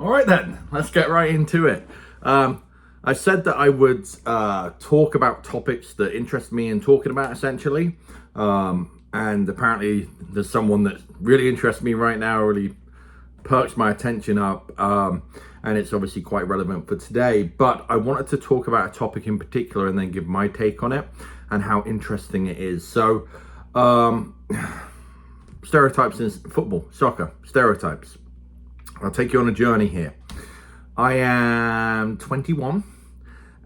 All right then, let's get right into it. I said that I would talk about topics that interest me in talking about, essentially. And apparently there's someone that really interests me right now, really perks my attention up. And it's obviously quite relevant for today. But I wanted to talk about a topic in particular and then give my take on it and how interesting it is. So, stereotypes in football, soccer, stereotypes. I'll take you on a journey here. I am 21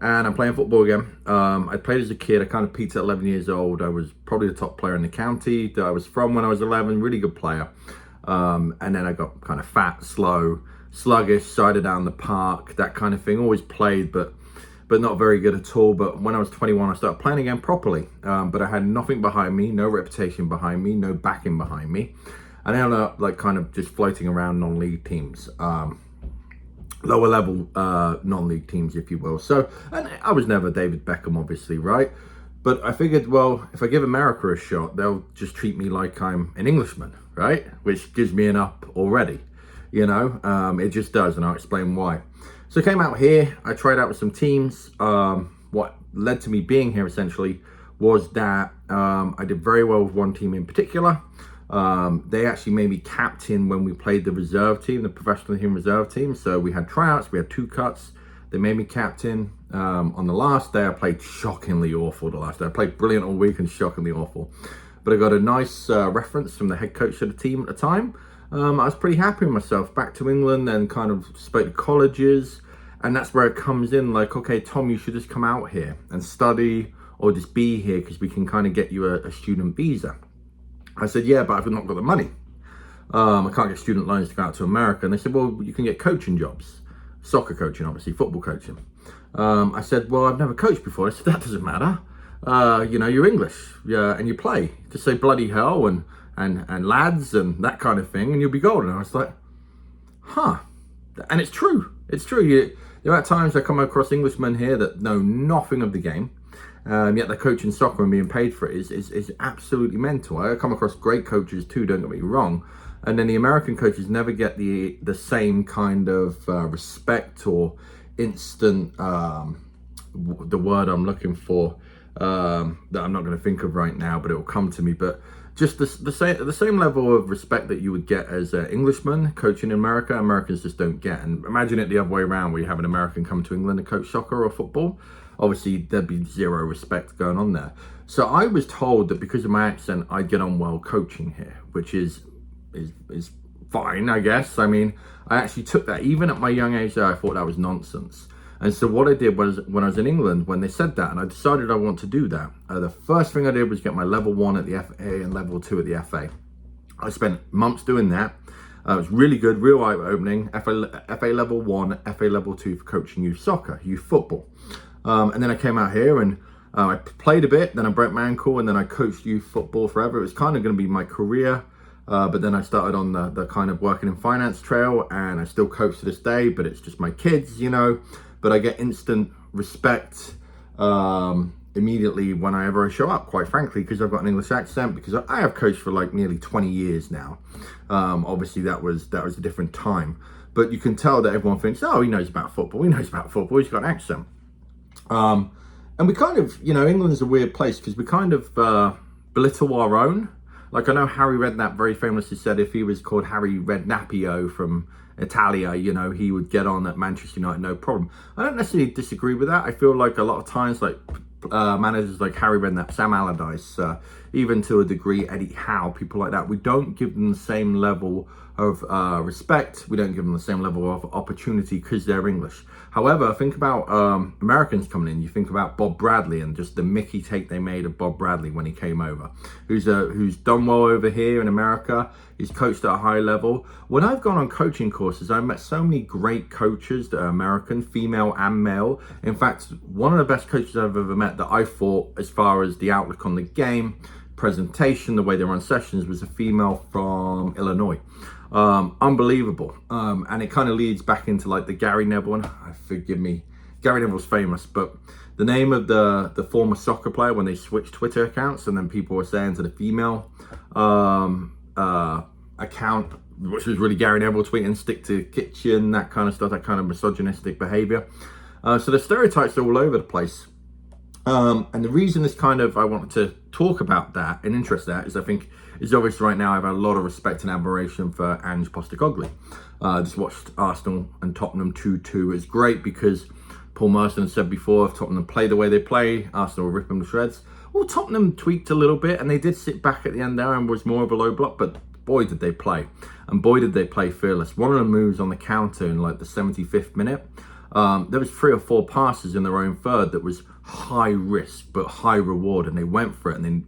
and I'm playing football again. I played as a kid. I kind of peaked at 11 years old. I was probably the top player in the county that I was from when I was 11, really good player. And then I got kind of fat, slow, sluggish, sided down the park, that kind of thing. Always played, but not very good at all. But when I was 21, I started playing again properly. But I had nothing behind me, no reputation behind me, no backing behind me. And I ended up like kind of just floating around non-league teams, lower level non-league teams, if you will. So, and I was never David Beckham, obviously, right? But I figured, well, if I give America a shot, they'll just treat me like I'm an Englishman, right? Which gives me an up already, you know? It just does, and I'll explain why. So I came out here, I tried out with some teams. What led to me being here, essentially, was that I did very well with one team in particular. They actually made me captain when we played the reserve team, the professional team reserve team. So we had tryouts, we had 2 cuts. They made me captain. On the last day, I played shockingly awful the last day. I played brilliant all week and shockingly awful. But I got a nice reference from the head coach of the team at the time. I was pretty happy with myself. Back to England and kind of spoke to colleges. And that's where it comes in like, okay, Tom, you should just come out here and study or just be here because we can kind of get you a student visa. I said, yeah, but I've not got the money. I can't get student loans to go out to America. And they said, well, you can get coaching jobs. Soccer coaching, obviously, football coaching. I said, well, I've never coached before. I said, that doesn't matter. You know, you're English, yeah, and you play. Just say bloody hell and lads and that kind of thing, and you'll be golden. And I was like, huh. And it's true. It's true. There are times I come across Englishmen here that know nothing of the game. Yet they're coaching soccer and being paid for it is absolutely mental. I come across great coaches too, don't get me wrong. And then the American coaches never get the same kind of respect or instant, the word I'm looking for, that I'm not going to think of right now, but it will come to me. But just the same level of respect that you would get as an Englishman coaching in America, Americans just don't get. And imagine it the other way around, where you have an American come to England to coach soccer or football. Obviously, there'd be zero respect going on there. So I was told that because of my accent, I'd get on well coaching here, which is fine, I guess. I mean, I actually took that. Even at my young age there, I thought that was nonsense. And so what I did was, when I was in England, when they said that, and I decided I want to do that, the first thing I did was get my level 1 at the FA and level 2 at the FA. I spent months doing that. It was really good, real eye-opening. FA level 1, FA level 2 for coaching youth soccer, youth football. And then I came out here and I played a bit, then I broke my ankle, and then I coached youth football forever. It was kind of going to be my career, but then I started on the kind of working in finance trail, and I still coach to this day, but it's just my kids, you know. But I get instant respect immediately whenever I show up, quite frankly, because I've got an English accent, because I have coached for like nearly 20 years now. Obviously, that was a different time. But you can tell that everyone thinks, oh, he knows about football. He knows about football. He's got an accent. And we kind of, you know, England's a weird place because we kind of belittle our own. Like, I know Harry Redknapp very famously said if he was called Harry Redknappio from Italia, you know, he would get on at Manchester United, no problem. I don't necessarily disagree with that. I feel like a lot of times, like, managers like Harry Redknapp, Sam Allardyce, even to a degree, Eddie Howe, people like that, we don't give them the same level of respect. We don't give them the same level of opportunity because they're English. However, think about Americans coming in. You think about Bob Bradley and just the Mickey take they made of Bob Bradley when he came over, who's done well over here in America. He's coached at a high level. When I've gone on coaching courses, I've met so many great coaches that are American, female and male. In fact, one of the best coaches I've ever met that I thought, as far as the outlook on the game, presentation, the way they run sessions, was a female from Illinois. Unbelievable. And it kind of leads back into like the Gary Neville one. Forgive me, Gary Neville's famous, but the name of the former soccer player when they switched Twitter accounts, and then people were saying to the female account which was really Gary Neville tweeting, stick to kitchen, that kind of stuff, that kind of misogynistic behavior. So the stereotypes are all over the place. And the reason I wanted to talk about that and interest that is I think is obvious right now. I have a lot of respect and admiration for Ange Postecoglou. Just watched Arsenal and Tottenham 2-2. It's great because Paul Merson has said before, if Tottenham play the way they play, Arsenal will rip them to shreds. Well, Tottenham tweaked a little bit and they did sit back at the end there and was more of a low block, but boy did they play. And boy did they play fearless. One of the moves on the counter in like the 75th minute, there was 3 or 4 passes in their own third that was high risk but high reward, and they went for it. And then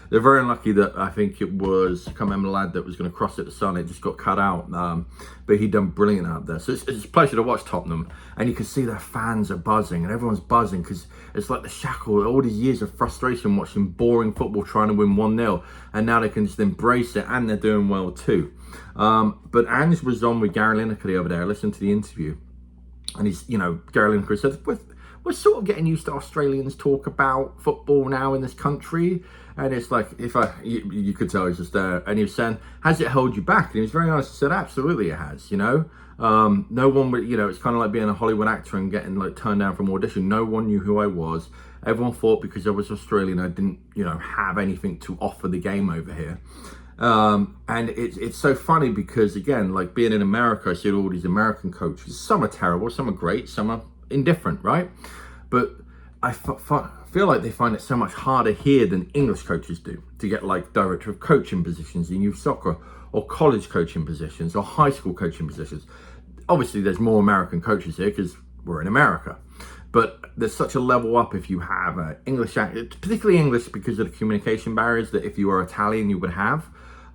they're very unlucky that I think it was, I can't remember the lad that was going to cross it to Son. It just got cut out, but he'd done brilliant out there. So it's a pleasure to watch Tottenham, and you can see their fans are buzzing, and everyone's buzzing because it's like the shackle, all these years of frustration watching boring football trying to win 1-0, and now they can just embrace it, and they're doing well too. But Ange was on with Gary Lineker the other day. I listened to the interview. And Gary Lineker said, we're sort of getting used to Australians talk about football now in this country. And it's like, you could tell he's just there. And he was saying, has it held you back? And he was very honest. He said, absolutely it has, No one would, it's kind of like being a Hollywood actor and getting like turned down from audition. No one knew who I was. Everyone thought because I was Australian, I didn't, have anything to offer the game over here. And it's so funny because, again, like being in America, I see all these American coaches. Some are terrible, some are great, some are indifferent, right? But I feel like they find it so much harder here than English coaches do to get like director of coaching positions in youth soccer, or college coaching positions, or high school coaching positions. Obviously, there's more American coaches here because we're in America. But there's such a level up if you have an English, particularly English because of the communication barriers that if you were Italian, you would have.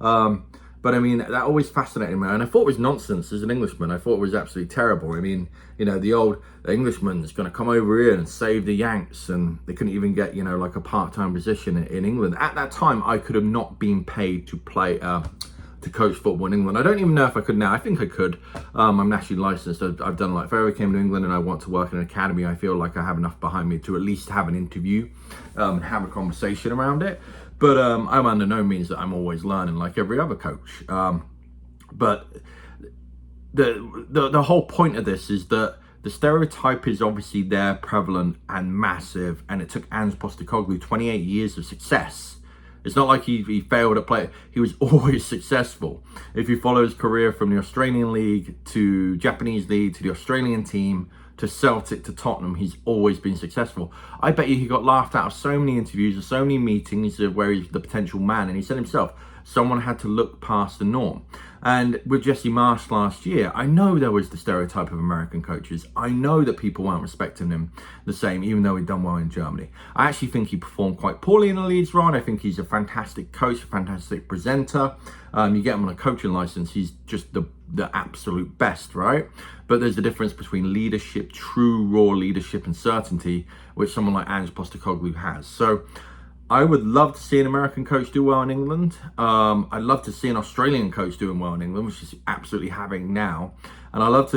But I mean, that always fascinated me. And I thought it was nonsense as an Englishman. I thought it was absolutely terrible. I mean, the Englishman's going to come over here and save the Yanks. And they couldn't even get, like a part-time position in England. At that time, I could have not been paid to play, to coach football in England. I don't even know if I could now. I think I could. I'm nationally licensed. I've done if I ever came to England and I want to work in an academy, I feel like I have enough behind me to at least have an interview, and have a conversation around it. But I'm under no means that I'm always learning like every other coach. But the whole point of this is that the stereotype is obviously there, prevalent and massive. And it took Ange Postecoglou 28 years of success. It's not like he failed at play. He was always successful. If you follow his career from the Australian League to Japanese League to the Australian team to Celtic to Tottenham, he's always been successful. I bet you he got laughed out of so many interviews and so many meetings where he's the potential man. And he said himself, someone had to look past the norm. And with Jesse Marsh last year, I know there was the stereotype of American coaches. I know that people weren't respecting him the same, even though he'd done well in Germany. I actually think he performed quite poorly in the Leeds run. I think he's a fantastic coach, a fantastic presenter. You get him on a coaching license, he's just the absolute best, right? But there's a difference between leadership, true raw leadership and certainty, which someone like Ange Postecoglou has. So I would love to see an American coach do well in England. I'd love to see an Australian coach doing well in England, which is absolutely having now. And I love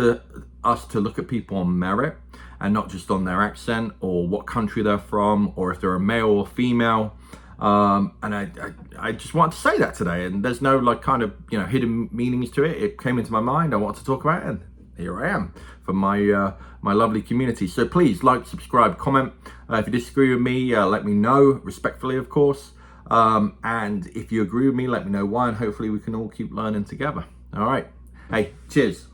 us to look at people on merit and not just on their accent or what country they're from or if they're a male or female. And I just wanted to say that today, and there's no like kind of hidden meanings to it. It came into my mind. I wanted to talk about it, and here I am for my my lovely community. So please like, subscribe, comment. If you disagree with me, let me know respectfully, of course. And if you agree with me, let me know why, and hopefully we can all keep learning together. All right. Hey, cheers.